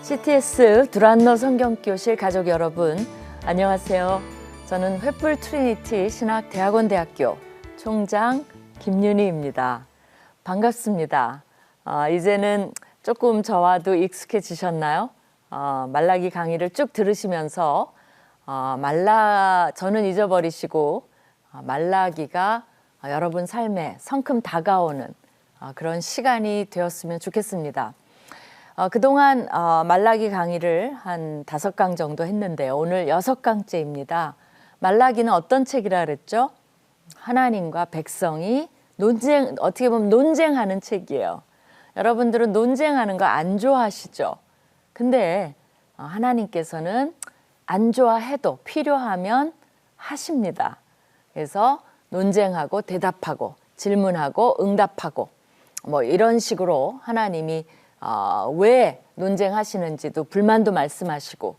CTS 두란노 성경교실 가족 여러분, 안녕하세요. 저는 횃불 트리니티 신학대학원대학교 총장 김윤희입니다. 반갑습니다. 이제는 조금 저와도 익숙해지셨나요? 말라기 강의를 쭉 들으시면서 저는 잊어버리시고 말라기가 여러분 삶에 성큼 다가오는 그런 시간이 되었으면 좋겠습니다. 그동안 말라기 강의를 한 5강 정도 했는데요. 오늘 6강째입니다. 말라기는 어떤 책이라 그랬죠? 하나님과 백성이 어떻게 보면 논쟁하는 책이에요. 여러분들은 논쟁하는 거 안 좋아하시죠? 근데 하나님께서는 안 좋아해도 필요하면 하십니다. 그래서 논쟁하고 대답하고 질문하고 응답하고 뭐 이런 식으로 하나님이 왜 논쟁하시는지도 불만도 말씀하시고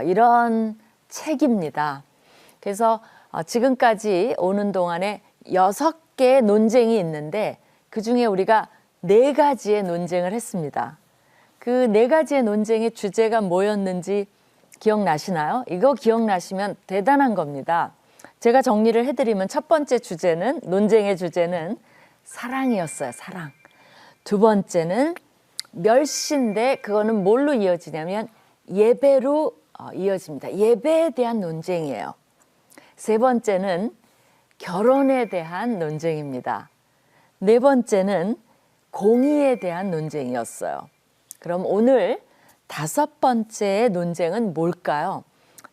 이런 책입니다. 그래서 지금까지 오는 동안에 6개의 논쟁이 있는데 그중에 우리가 4가지의 논쟁을 했습니다. 그 4가지의 논쟁의 주제가 뭐였는지 기억나시나요? 이거 기억나시면 대단한 겁니다. 제가 정리를 해드리면 첫 번째 주제는, 논쟁의 주제는 사랑이었어요. 사랑. 두 번째는 멸시인데 그거는 뭘로 이어지냐면 예배로 이어집니다. 예배에 대한 논쟁이에요. 세 번째는 결혼에 대한 논쟁입니다. 네 번째는 공의에 대한 논쟁이었어요. 그럼 오늘 5번째의 논쟁은 뭘까요?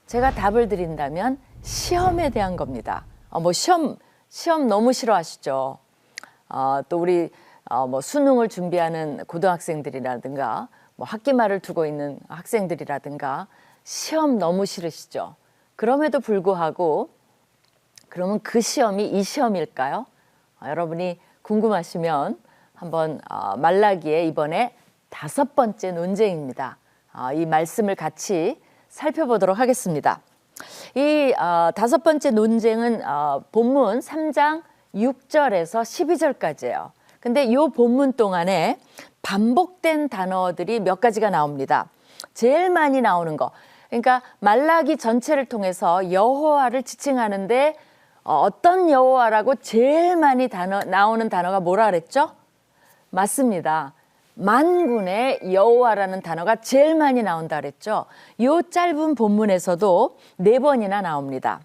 제가 답을 드린다면 시험에 대한 겁니다. 시험 너무 싫어하시죠? 또 우리 뭐 수능을 준비하는 고등학생들이라든가 뭐 학기말을 두고 있는 학생들이라든가 시험 너무 싫으시죠? 그럼에도 불구하고 그러면 그 시험이 이 시험일까요? 여러분이 궁금하시면 한번 말라기의 이번에 5번째 논쟁입니다. 이 말씀을 같이 살펴보도록 하겠습니다. 이 5번째 논쟁은 본문 3장 6절에서 12절까지예요. 근데 이 본문 동안에 반복된 단어들이 몇 가지가 나옵니다. 제일 많이 나오는 거. 그러니까 말라기 전체를 통해서 여호와를 지칭하는데 어떤 여호와라고 제일 많이 나오는 단어가 뭐라 그랬죠? 맞습니다. 만군의 여호와라는 단어가 제일 많이 나온다 그랬죠. 이 짧은 본문에서도 4번이나 나옵니다.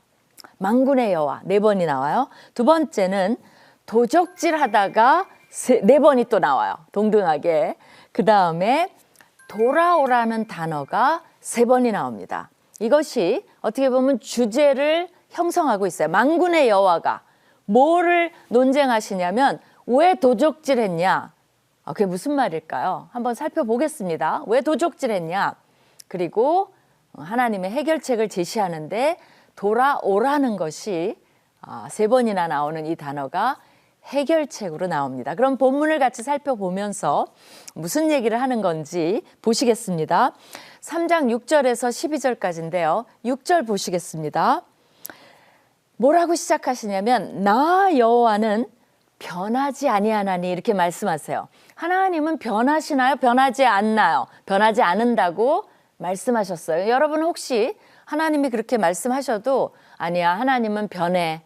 만군의 여호와 4번이 나와요. 두 번째는 도적질하다가 4번이 또 나와요. 동등하게. 그 다음에 돌아오라는 단어가 3번이 나옵니다. 이것이 어떻게 보면 주제를 형성하고 있어요. 만군의 여호와가 뭐를 논쟁하시냐면 왜 도적질했냐? 그게 무슨 말일까요? 한번 살펴보겠습니다. 왜 도적질했냐? 그리고 하나님의 해결책을 제시하는데 돌아오라는 것이 3번이나 나오는 이 단어가 해결책으로 나옵니다. 그럼 본문을 같이 살펴보면서 무슨 얘기를 하는 건지 보시겠습니다. 3장 6절에서 12절까지인데요. 6절 보시겠습니다. 뭐라고 시작하시냐면 나 여호와는 변하지 아니하나니 이렇게 말씀하세요. 하나님은 변하시나요? 변하지 않나요? 변하지 않는다고 말씀하셨어요. 여러분 혹시 하나님이 그렇게 말씀하셔도 아니야 하나님은 변해.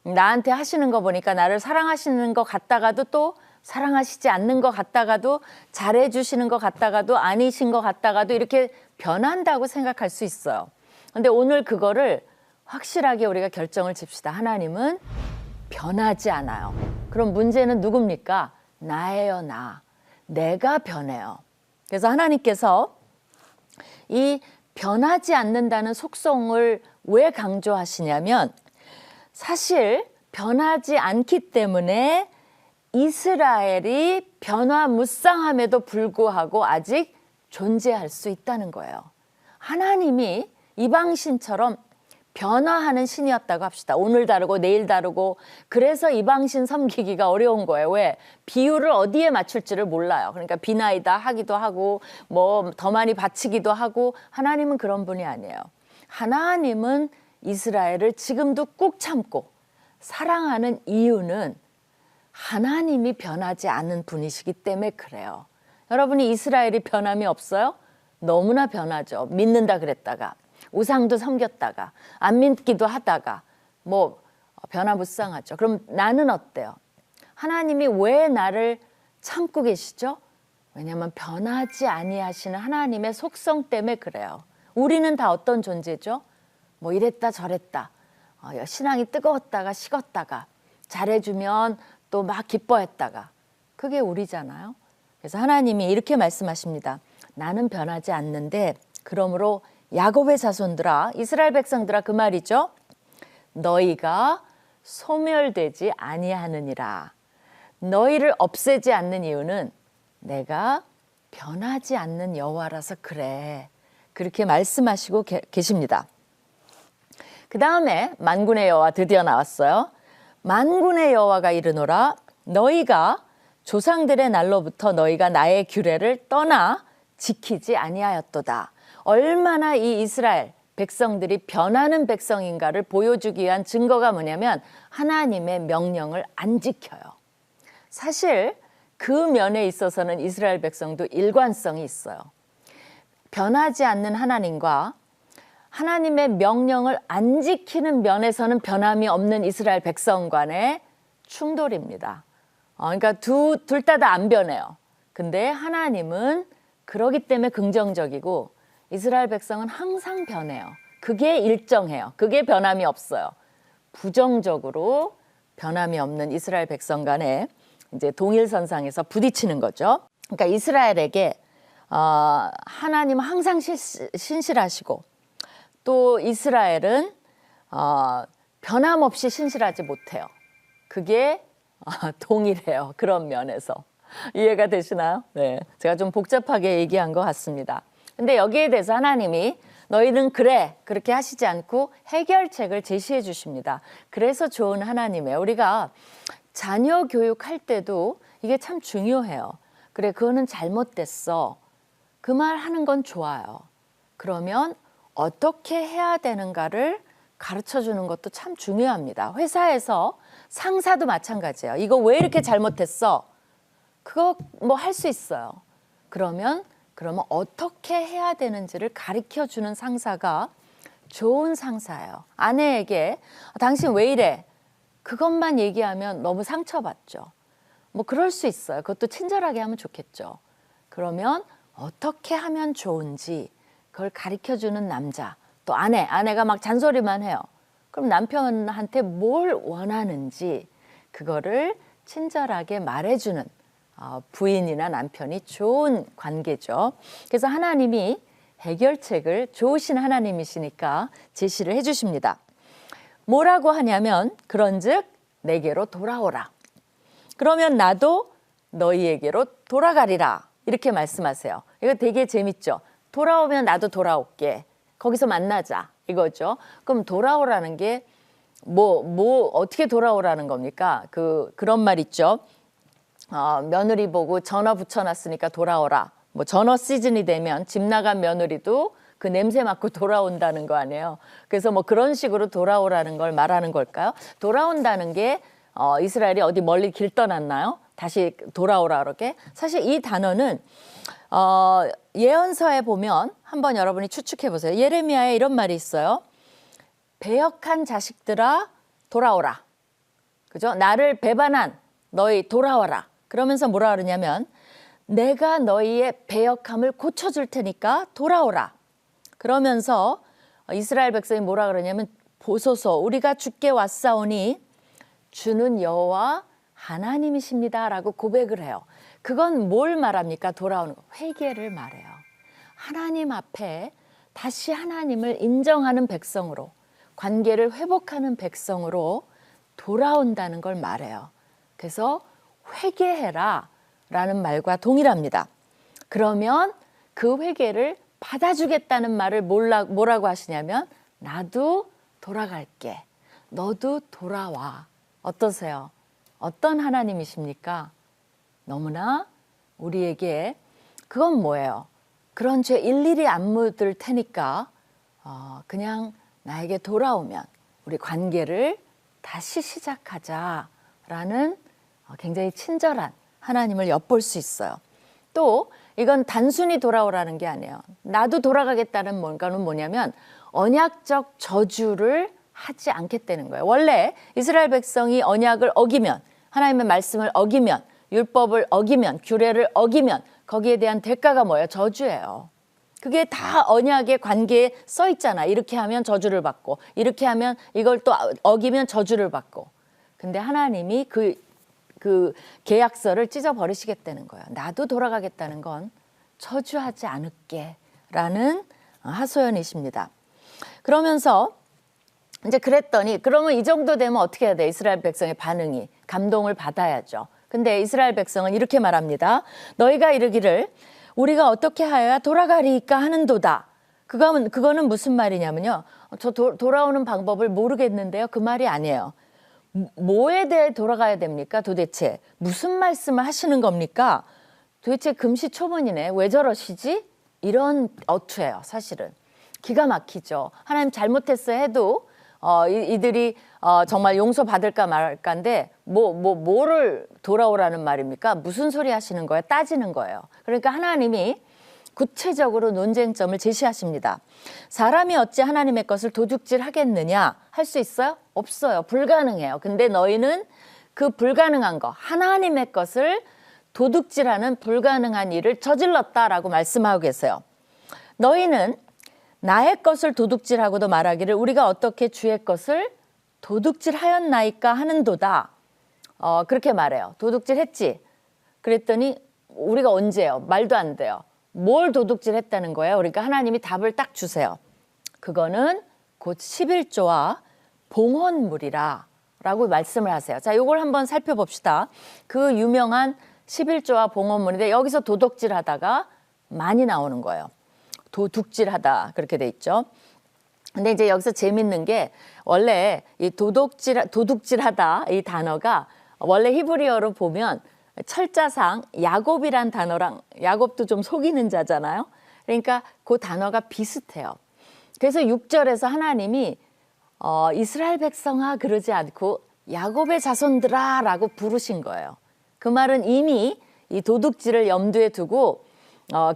나한테 하시는 거 보니까 나를 사랑하시는 것 같다가도 또 사랑하시지 않는 것 같다가도 잘해주시는 것 같다가도 아니신 것 같다가도 이렇게 변한다고 생각할 수 있어요. 근데 오늘 그거를 확실하게 우리가 결정을 칩시다. 하나님은 변하지 않아요. 그럼 문제는 누굽니까? 나예요, 나. 내가 변해요. 그래서 하나님께서 이 변하지 않는다는 속성을 왜 강조하시냐면 사실 변하지 않기 때문에 이스라엘이 변화무쌍함에도 불구하고 아직 존재할 수 있다는 거예요. 하나님이 이방신처럼 변화하는 신이었다고 합시다. 오늘 다르고 내일 다르고 그래서 이방신 섬기기가 어려운 거예요. 왜? 비유를 어디에 맞출지를 몰라요. 그러니까 비나이다 하기도 하고 뭐 더 많이 바치기도 하고 하나님은 그런 분이 아니에요. 하나님은 이스라엘을 지금도 꾹 참고 사랑하는 이유는 하나님이 변하지 않은 분이시기 때문에 그래요. 여러분이 이스라엘이 변함이 없어요? 너무나 변하죠. 믿는다 그랬다가 우상도 섬겼다가 안 믿기도 하다가 뭐 변화무쌍하죠. 그럼 나는 어때요? 하나님이 왜 나를 참고 계시죠? 왜냐하면 변하지 아니하시는 하나님의 속성 때문에 그래요. 우리는 다 어떤 존재죠? 뭐 이랬다 저랬다. 신앙이 뜨거웠다가 식었다가 잘해주면 또 막 기뻐했다가 그게 우리잖아요. 그래서 하나님이 이렇게 말씀하십니다. 나는 변하지 않는데 그러므로 야곱의 자손들아 이스라엘 백성들아 그 말이죠. 너희가 소멸되지 아니하느니라. 너희를 없애지 않는 이유는 내가 변하지 않는 여호와라서 그래. 그렇게 말씀하시고 계십니다. 그 다음에 만군의 여호와 드디어 나왔어요. 만군의 여호와가 이르노라 너희가 조상들의 날로부터 너희가 나의 규례를 떠나 지키지 아니하였도다. 얼마나 이 이스라엘 백성들이 변하는 백성인가를 보여주기 위한 증거가 뭐냐면 하나님의 명령을 안 지켜요. 사실 그 면에 있어서는 이스라엘 백성도 일관성이 있어요. 변하지 않는 하나님과 하나님의 명령을 안 지키는 면에서는 변함이 없는 이스라엘 백성 간의 충돌입니다. 그러니까 둘 다 안 변해요. 근데 하나님은 그러기 때문에 긍정적이고 이스라엘 백성은 항상 변해요. 그게 일정해요. 그게 변함이 없어요. 부정적으로 변함이 없는 이스라엘 백성 간에 이제 동일선상에서 부딪히는 거죠. 그러니까 이스라엘에게 하나님은 항상 신실하시고 또 이스라엘은 변함없이 신실하지 못해요. 그게 동일해요. 그런 면에서. 이해가 되시나요? 네, 제가 좀 복잡하게 얘기한 것 같습니다. 근데 여기에 대해서 하나님이 너희는 그래 그렇게 하시지 않고 해결책을 제시해 주십니다. 그래서 좋은 하나님이에요. 우리가 자녀 교육할 때도 이게 참 중요해요. 그래 그거는 잘못됐어. 그 말 하는 건 좋아요. 그러면 어떻게 해야 되는가를 가르쳐 주는 것도 참 중요합니다. 회사에서 상사도 마찬가지예요. 이거 왜 이렇게 잘못했어? 그거 뭐 할 수 있어요. 그러면 어떻게 해야 되는지를 가르쳐 주는 상사가 좋은 상사예요. 아내에게 당신 왜 이래? 그것만 얘기하면 너무 상처받죠. 뭐 그럴 수 있어요. 그것도 친절하게 하면 좋겠죠. 그러면 어떻게 하면 좋은지 그걸 가르쳐 주는 남자, 또 아내가 막 잔소리만 해요. 그럼 남편한테 뭘 원하는지 그거를 친절하게 말해주는 부인이나 남편이 좋은 관계죠. 그래서 하나님이 해결책을 좋으신 하나님이시니까 제시를 해주십니다. 뭐라고 하냐면 그런즉 내게로 돌아오라. 그러면 나도 너희에게로 돌아가리라. 이렇게 말씀하세요. 이거 되게 재밌죠. 돌아오면 나도 돌아올게. 거기서 만나자. 이거죠. 그럼 돌아오라는 게 어떻게 돌아오라는 겁니까? 그런 말 있죠. 며느리 보고 전어 붙여놨으니까 돌아오라. 뭐 전어 시즌이 되면 집 나간 며느리도 그 냄새 맡고 돌아온다는 거 아니에요. 그래서 뭐 그런 식으로 돌아오라는 걸 말하는 걸까요? 돌아온다는 게 이스라엘이 어디 멀리 길 떠났나요? 다시 돌아오라 그렇게. 사실 이 단어는 예언서에 보면 한번 여러분이 추측해 보세요. 예레미야에 이런 말이 있어요. 배역한 자식들아 돌아오라. 그죠? 나를 배반한 너희 돌아와라. 그러면서 뭐라 그러냐면 내가 너희의 배역함을 고쳐줄 테니까 돌아오라. 그러면서 이스라엘 백성이 뭐라 그러냐면 보소서 우리가 주께 왔사오니 주는 여호와 하나님이십니다 라고 고백을 해요. 그건 뭘 말합니까? 돌아오는 거. 회개를 말해요. 하나님 앞에 다시 하나님을 인정하는 백성으로 관계를 회복하는 백성으로 돌아온다는 걸 말해요. 그래서 회개해라 라는 말과 동일합니다. 그러면 그 회개를 받아주겠다는 말을 뭐라고 하시냐면 나도 돌아갈게. 너도 돌아와. 어떠세요? 어떤 하나님이십니까? 너무나 우리에게 그건 뭐예요? 그런 죄 일일이 안 묻을 테니까 그냥 나에게 돌아오면 우리 관계를 다시 시작하자라는 굉장히 친절한 하나님을 엿볼 수 있어요. 또 이건 단순히 돌아오라는 게 아니에요. 나도 돌아가겠다는 뭔가는 뭐냐면 언약적 저주를 하지 않겠다는 거예요. 원래 이스라엘 백성이 언약을 어기면, 하나님의 말씀을 어기면, 율법을 어기면, 규례를 어기면 거기에 대한 대가가 뭐예요? 저주예요. 그게 다 언약의 관계에 써 있잖아. 이렇게 하면 저주를 받고, 이렇게 하면 이걸 또 어기면 저주를 받고. 근데 하나님이 그 계약서를 찢어버리시겠다는 거예요. 나도 돌아가겠다는 건 저주하지 않을게 라는 하소연이십니다. 그러면서 이제 그랬더니 그러면 이 정도 되면 어떻게 해야 돼? 이스라엘 백성의 반응이 감동을 받아야죠. 근데 이스라엘 백성은 이렇게 말합니다. 너희가 이르기를 우리가 어떻게 하여야 돌아가리까 하는도다. 그거는 무슨 말이냐면요. 저 돌아오는 방법을 모르겠는데요. 그 말이 아니에요. 뭐에 대해 돌아가야 됩니까? 도대체 무슨 말씀을 하시는 겁니까? 도대체 금시초문이네. 왜 저러시지? 이런 어투예요. 사실은. 기가 막히죠. 하나님 잘못했어 해도 이들이 정말 용서받을까 말까인데 뭐를 돌아오라는 말입니까? 무슨 소리 하시는 거예요? 따지는 거예요. 그러니까 하나님이 구체적으로 논쟁점을 제시하십니다. 사람이 어찌 하나님의 것을 도둑질 하겠느냐? 할 수 있어요? 없어요. 불가능해요. 근데 너희는 그 불가능한 거, 하나님의 것을 도둑질하는 불가능한 일을 저질렀다라고 말씀하고 계세요. 너희는 나의 것을 도둑질하고도 말하기를 우리가 어떻게 주의 것을 도둑질하였나이까 하는도다. 그렇게 말해요. 도둑질했지? 그랬더니 우리가 언제요? 말도 안 돼요. 뭘 도둑질했다는 거예요? 그러니까 하나님이 답을 딱 주세요. 그거는 곧 11조와 봉헌물이라 라고 말씀을 하세요. 자, 이걸 한번 살펴봅시다. 그 유명한 11조와 봉헌물인데 여기서 도둑질하다가 많이 나오는 거예요. 도둑질하다 그렇게 돼 있죠. 근데 이제 여기서 재밌는 게 원래 이 도둑질하다 이 단어가 원래 히브리어로 보면 철자상 야곱이란 단어랑, 야곱도 좀 속이는 자잖아요. 그러니까 그 단어가 비슷해요. 그래서 6절에서 하나님이 이스라엘 백성아 그러지 않고 야곱의 자손들아 라고 부르신 거예요. 그 말은 이미 이 도둑질을 염두에 두고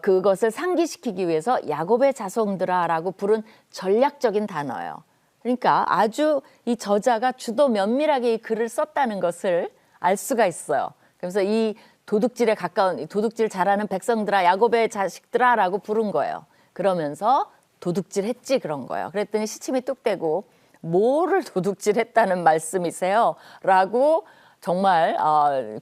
그것을 상기시키기 위해서 야곱의 자손들아 라고 부른 전략적인 단어예요. 그러니까 아주 이 저자가 주도 면밀하게 이 글을 썼다는 것을 알 수가 있어요. 그래서 이 도둑질에 가까운, 도둑질 잘하는 백성들아, 야곱의 자식들아 라고 부른 거예요. 그러면서 도둑질 했지 그런 거예요. 그랬더니 시침이 뚝 떼고 뭐를 도둑질 했다는 말씀이세요? 라고 정말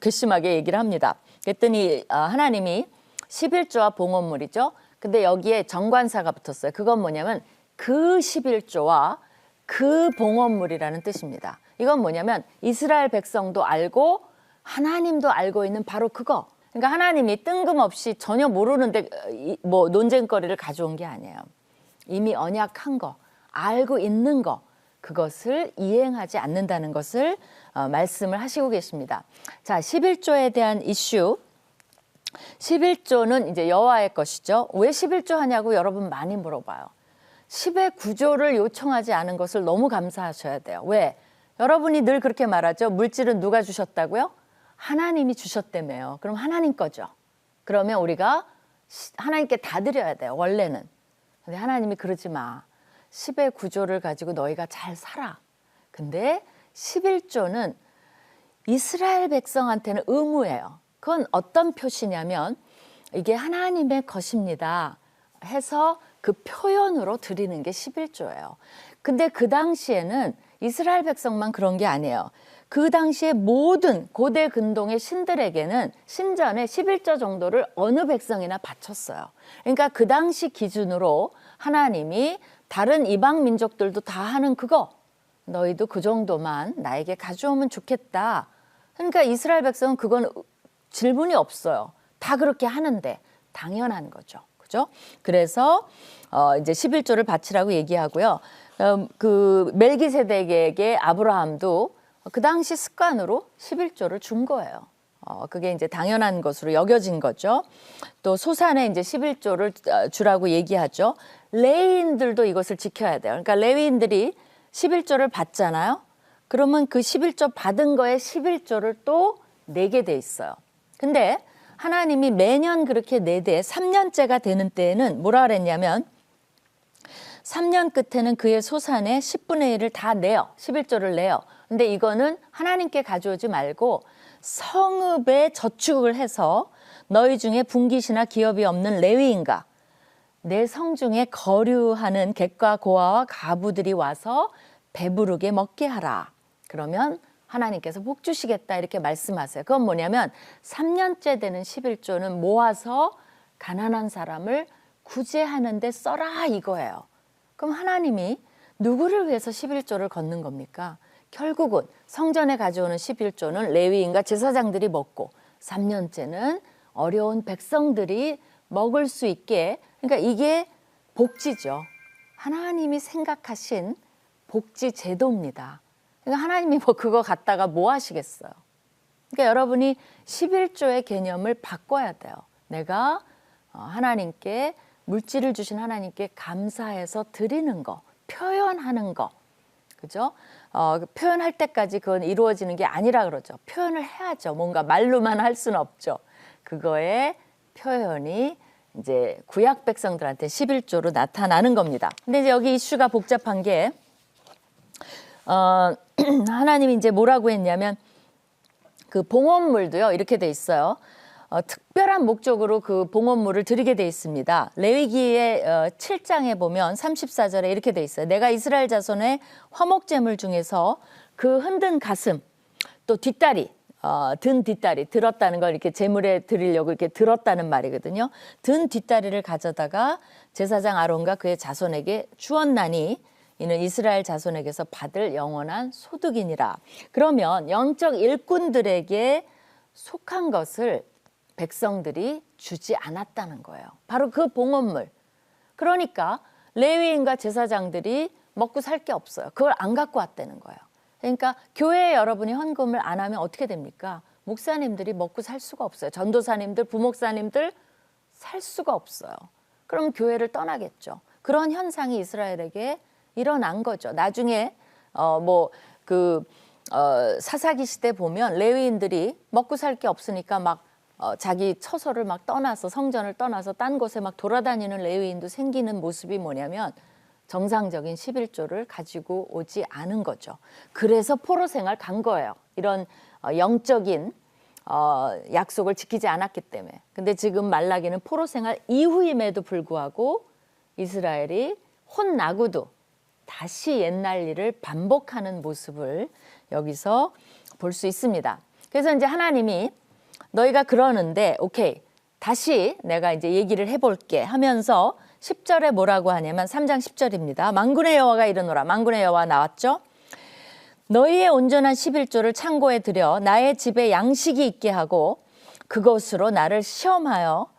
괘씸하게 얘기를 합니다. 그랬더니 하나님이 11조와 봉헌물이죠. 근데 여기에 정관사가 붙었어요. 그건 뭐냐면 그 11조와 그 봉헌물이라는 뜻입니다. 이건 뭐냐면 이스라엘 백성도 알고 하나님도 알고 있는 바로 그거. 그러니까 하나님이 뜬금없이 전혀 모르는데 뭐 논쟁거리를 가져온 게 아니에요. 이미 언약한 거, 알고 있는 거, 그것을 이행하지 않는다는 것을 말씀을 하시고 계십니다. 자, 11조에 대한 이슈. 11조는 이제 여호와의 것이죠. 왜 11조 하냐고 여러분 많이 물어봐요. 10의 구조를 요청하지 않은 것을 너무 감사하셔야 돼요. 왜? 여러분이 늘 그렇게 말하죠. 물질은 누가 주셨다고요? 하나님이 주셨다며요. 그럼 하나님 거죠. 그러면 우리가 하나님께 다 드려야 돼요. 원래는. 근데 하나님이 그러지 마. 10의 구조를 가지고 너희가 잘 살아. 근데 11조는 이스라엘 백성한테는 의무예요. 그건 어떤 표시냐면 이게 하나님의 것입니다 해서 그 표현으로 드리는 게 11조예요. 근데 그 당시에는 이스라엘 백성만 그런 게 아니에요. 그 당시에 모든 고대 근동의 신들에게는 신전에 11조 정도를 어느 백성이나 바쳤어요. 그러니까 그 당시 기준으로 하나님이 다른 이방 민족들도 다 하는 그거 너희도 그 정도만 나에게 가져오면 좋겠다. 그러니까 이스라엘 백성은 그건 질문이 없어요. 다 그렇게 하는데 당연한 거죠. 그죠? 그래서 이제 11조를 바치라고 얘기하고요. 그 멜기세덱에게 아브라함도 그 당시 습관으로 11조를 준 거예요. 그게 이제 당연한 것으로 여겨진 거죠. 또 소산에 이제 11조를 주라고 얘기하죠. 레위인들도 이것을 지켜야 돼요. 그러니까 레위인들이 11조를 받잖아요. 그러면 그 11조 받은 거에 11조를 또 내게 돼 있어요. 근데 하나님이 매년 그렇게 내되 3년째가 되는 때에는 뭐라 그랬냐면 3년 끝에는 그의 소산의 10분의 1을 다 내요. 11조를 내요. 근데 이거는 하나님께 가져오지 말고 성읍에 저축을 해서 너희 중에 분깃이나 기업이 없는 레위인가 내 성 중에 거류하는 객과 고아와 가부들이 와서 배부르게 먹게 하라. 그러면 하나님께서 복 주시겠다 이렇게 말씀하세요. 그건 뭐냐면 3년째 되는 11조는 모아서 가난한 사람을 구제하는 데 써라 이거예요. 그럼 하나님이 누구를 위해서 11조를 걷는 겁니까? 결국은 성전에 가져오는 11조는 레위인과 제사장들이 먹고 3년째는 어려운 백성들이 먹을 수 있게, 그러니까 이게 복지죠. 하나님이 생각하신 복지 제도입니다. 그러니까 하나님이 뭐 그거 갖다가 뭐 하시겠어요. 그러니까 여러분이 11조의 개념을 바꿔야 돼요. 내가 하나님께 물질을 주신 하나님께 감사해서 드리는 거, 표현하는 거, 그죠? 표현할 때까지 그건 이루어지는 게 아니라 그러죠. 표현을 해야죠. 뭔가 말로만 할 수는 없죠. 그거의 표현이 이제 구약 백성들한테 11조로 나타나는 겁니다. 근데 이제 여기 이슈가 복잡한 게 하나님이 이제 뭐라고 했냐면 그 봉헌물도요 이렇게 돼 있어요. 특별한 목적으로 그 봉헌물을 드리게 돼 있습니다. 레위기의 7장에 보면 34절에 이렇게 돼 있어요. 내가 이스라엘 자손의 화목제물 중에서 그 흔든 가슴 또 뒷다리 든 뒷다리 들었다는 걸 이렇게 제물에 드리려고 이렇게 들었다는 말이거든요. 든 뒷다리를 가져다가 제사장 아론과 그의 자손에게 주었나니 이는 이스라엘 자손에게서 받을 영원한 소득이니라. 그러면 영적 일꾼들에게 속한 것을 백성들이 주지 않았다는 거예요. 바로 그 봉헌물. 그러니까 레위인과 제사장들이 먹고 살 게 없어요. 그걸 안 갖고 왔다는 거예요. 그러니까 교회에 여러분이 헌금을 안 하면 어떻게 됩니까? 목사님들이 먹고 살 수가 없어요. 전도사님들, 부목사님들 살 수가 없어요. 그럼 교회를 떠나겠죠. 그런 현상이 이스라엘에게 일어난 거죠. 나중에 사사기 시대 보면 레위인들이 먹고 살 게 없으니까 막 자기 처소를 막 떠나서 성전을 떠나서 딴 곳에 막 돌아다니는 레위인도 생기는 모습이 뭐냐면 정상적인 11조를 가지고 오지 않은 거죠. 그래서 포로 생활 간 거예요. 이런 영적인 약속을 지키지 않았기 때문에. 근데 지금 말라기는 포로 생활 이후임에도 불구하고 이스라엘이 혼나고도 다시 옛날 일을 반복하는 모습을 여기서 볼 수 있습니다. 그래서 이제 하나님이 너희가 그러는데 오케이 다시 내가 이제 얘기를 해볼게 하면서 10절에 뭐라고 하냐면 3장 10절입니다. 만군의 여호와가 이르노라. 만군의 여호와 나왔죠. 너희의 온전한 11조를 창고에 들여 나의 집에 양식이 있게 하고 그것으로 나를 시험하여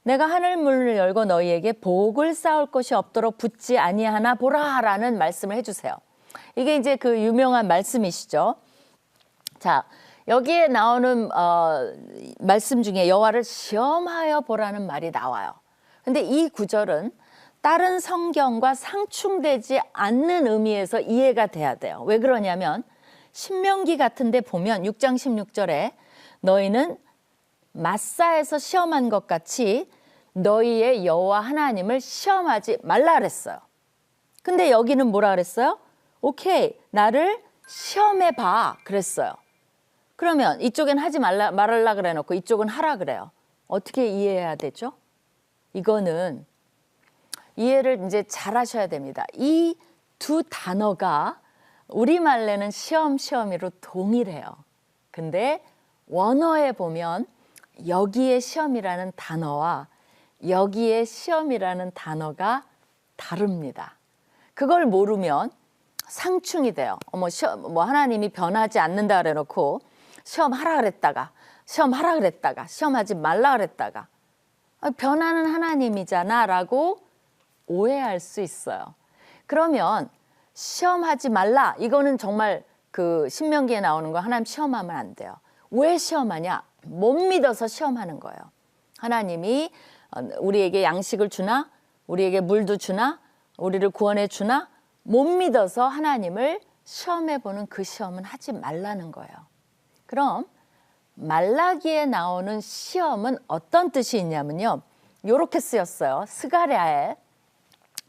내가 하늘문을 열고 너희에게 복을 쌓을 것이 없도록 붙지 아니하나 보라라는 말씀을 해주세요. 이게 이제 그 유명한 말씀이시죠. 자, 여기에 나오는 말씀 중에 여호와를 시험하여 보라는 말이 나와요. 근데 이 구절은 다른 성경과 상충되지 않는 의미에서 이해가 돼야 돼요. 왜 그러냐면 신명기 같은 데 보면 6장 16절에 너희는 마사에서 시험한 것 같이 너희의 여호와 하나님을 시험하지 말라 그랬어요. 근데 여기는 뭐라 그랬어요? 오케이, 나를 시험해 봐 그랬어요. 그러면 이쪽엔 하지 말라 그래 놓고 이쪽은 하라 그래요. 어떻게 이해해야 되죠? 이거는 이해를 이제 잘 하셔야 됩니다. 이 두 단어가 우리말로는 시험이로 동일해요. 근데 원어에 보면 여기에 시험이라는 단어와 여기에 시험이라는 단어가 다릅니다. 그걸 모르면 상충이 돼요. 하나님이 변하지 않는다 그래 놓고 시험하라 그랬다가 시험하라 그랬다가 시험하지 말라 그랬다가 변하는 하나님이잖아 라고 오해할 수 있어요. 그러면 시험하지 말라 이거는 정말 그 신명기에 나오는 거 하나님 시험하면 안 돼요. 왜 시험하냐? 못 믿어서 시험하는 거예요. 하나님이 우리에게 양식을 주나? 우리에게 물도 주나? 우리를 구원해 주나? 못 믿어서 하나님을 시험해 보는 그 시험은 하지 말라는 거예요. 그럼 말라기에 나오는 시험은 어떤 뜻이 있냐면요. 요렇게 쓰였어요. 스가랴에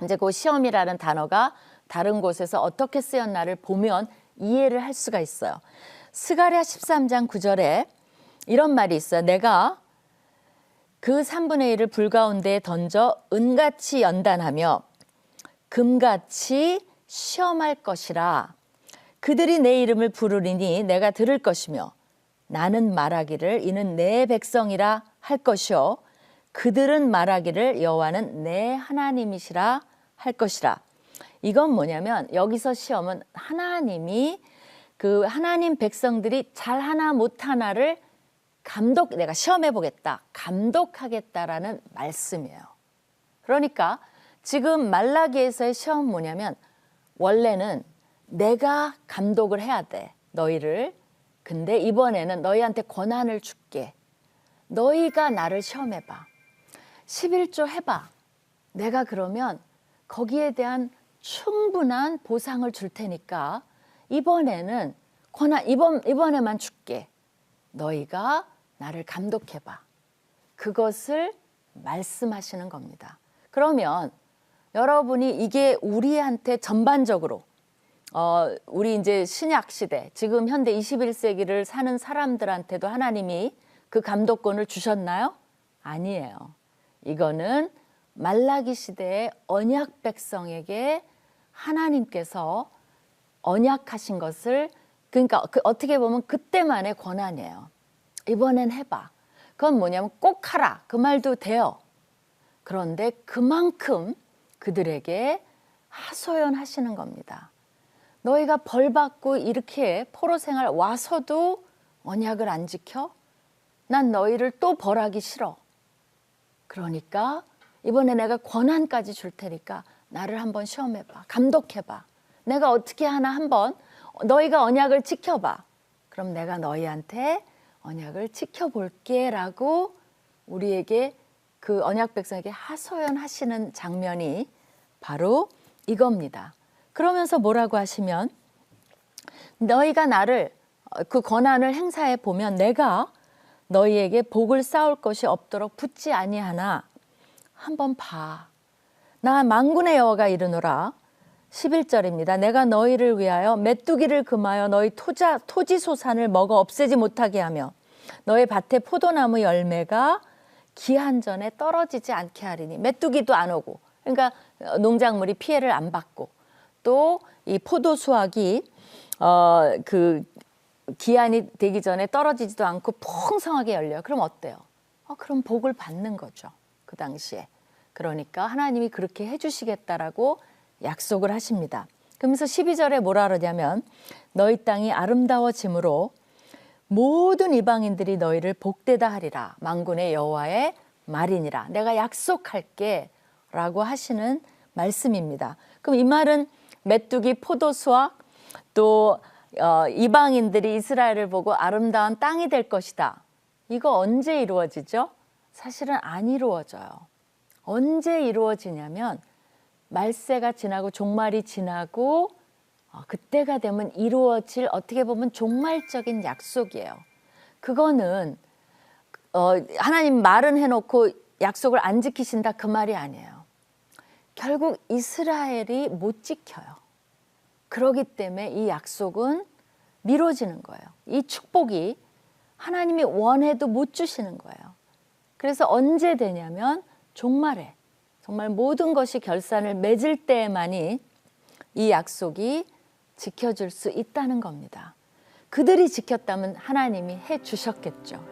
이제 그 시험이라는 단어가 다른 곳에서 어떻게 쓰였나를 보면 이해를 할 수가 있어요. 스가랴 13장 9절에 이런 말이 있어요. 내가 그 3분의 1을 불 가운데에 던져 은같이 연단하며 금같이 시험할 것이라. 그들이 내 이름을 부르리니 내가 들을 것이며 나는 말하기를 이는 내 백성이라 할 것이요 그들은 말하기를 여호와는 내 하나님이시라 할 것이라. 이건 뭐냐면 여기서 시험은 하나님이 그 하나님 백성들이 잘하나 못하나를 내가 시험해 보겠다, 감독하겠다라는 말씀이에요. 그러니까 지금 말라기에서의 시험은 뭐냐면 원래는 내가 감독을 해야 돼, 너희를. 근데 이번에는 너희한테 권한을 줄게. 너희가 나를 시험해봐. 11조 해봐. 내가 그러면 거기에 대한 충분한 보상을 줄 테니까 이번에는 이번에만 줄게. 너희가 나를 감독해봐. 그것을 말씀하시는 겁니다. 그러면 여러분이 이게 우리한테 전반적으로 우리 이제 신약 시대, 지금 현대 21세기를 사는 사람들한테도 하나님이 그 감독권을 주셨나요? 아니에요. 이거는 말라기 시대의 언약 백성에게 하나님께서 언약하신 것을, 그러니까 어떻게 보면 그때만의 권한이에요. 이번엔 해봐. 그건 뭐냐면 꼭 하라. 그 말도 돼요. 그런데 그만큼 그들에게 하소연하시는 겁니다. 너희가 벌 받고 이렇게 포로 생활 와서도 언약을 안 지켜? 난 너희를 또 벌하기 싫어. 그러니까 이번에 내가 권한까지 줄 테니까 나를 한번 시험해봐. 감독해봐. 내가 어떻게 하나 한번 너희가 언약을 지켜봐. 그럼 내가 너희한테 언약을 지켜볼게 라고 우리에게 그 언약 백성에게 하소연하시는 장면이 바로 이겁니다. 그러면서 뭐라고 하시면 너희가 나를 그 권한을 행사해 보면 내가 너희에게 복을 쌓을 것이 없도록 붙지 아니하나 한번 봐. 나 만군의 여호와가 이르노라. 11절입니다. 내가 너희를 위하여 메뚜기를 금하여 너희 토지 소산을 먹어 없애지 못하게 하며 너희 밭에 포도나무 열매가 기한 전에 떨어지지 않게 하리니. 메뚜기도 안 오고, 그러니까 농작물이 피해를 안 받고, 또 이 포도 수확이 그 기한이 되기 전에 떨어지지도 않고 풍성하게 열려요. 그럼 어때요? 그럼 복을 받는 거죠. 그 당시에. 그러니까 하나님이 그렇게 해주시겠다라고 약속을 하십니다. 그러면서 12절에 뭐라 그러냐면 너희 땅이 아름다워짐으로 모든 이방인들이 너희를 복되다 하리라. 만군의 여호와의 말이니라. 내가 약속할게 라고 하시는 말씀입니다. 그럼 이 말은 메뚜기 포도 수확, 또 이방인들이 이스라엘을 보고 아름다운 땅이 될 것이다. 이거 언제 이루어지죠? 사실은 안 이루어져요. 언제 이루어지냐면 말세가 지나고 종말이 지나고 그때가 되면 이루어질, 어떻게 보면 종말적인 약속이에요. 그거는 하나님 말은 해놓고 약속을 안 지키신다 그 말이 아니에요. 결국 이스라엘이 못 지켜요. 그렇기 때문에 이 약속은 미뤄지는 거예요. 이 축복이 하나님이 원해도 못 주시는 거예요. 그래서 언제 되냐면 종말에, 정말 모든 것이 결산을 맺을 때에만이 이 약속이 지켜줄 수 있다는 겁니다. 그들이 지켰다면 하나님이 해 주셨겠죠.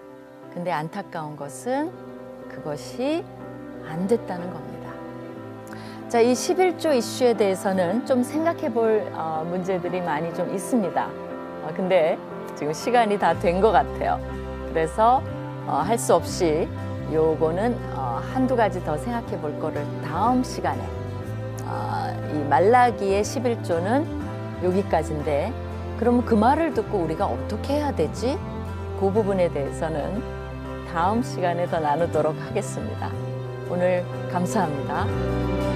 근데 안타까운 것은 그것이 안 됐다는 겁니다. 자, 이 11조 이슈에 대해서는 좀 생각해 볼 문제들이 많이 좀 있습니다. 근데 지금 시간이 다 된 것 같아요. 그래서 할 수 없이 요거는 한두 가지 더 생각해 볼 거를 다음 시간에, 이 말라기의 11조는 여기까지인데 그러면 그 말을 듣고 우리가 어떻게 해야 되지? 그 부분에 대해서는 다음 시간에 더 나누도록 하겠습니다. 오늘 감사합니다.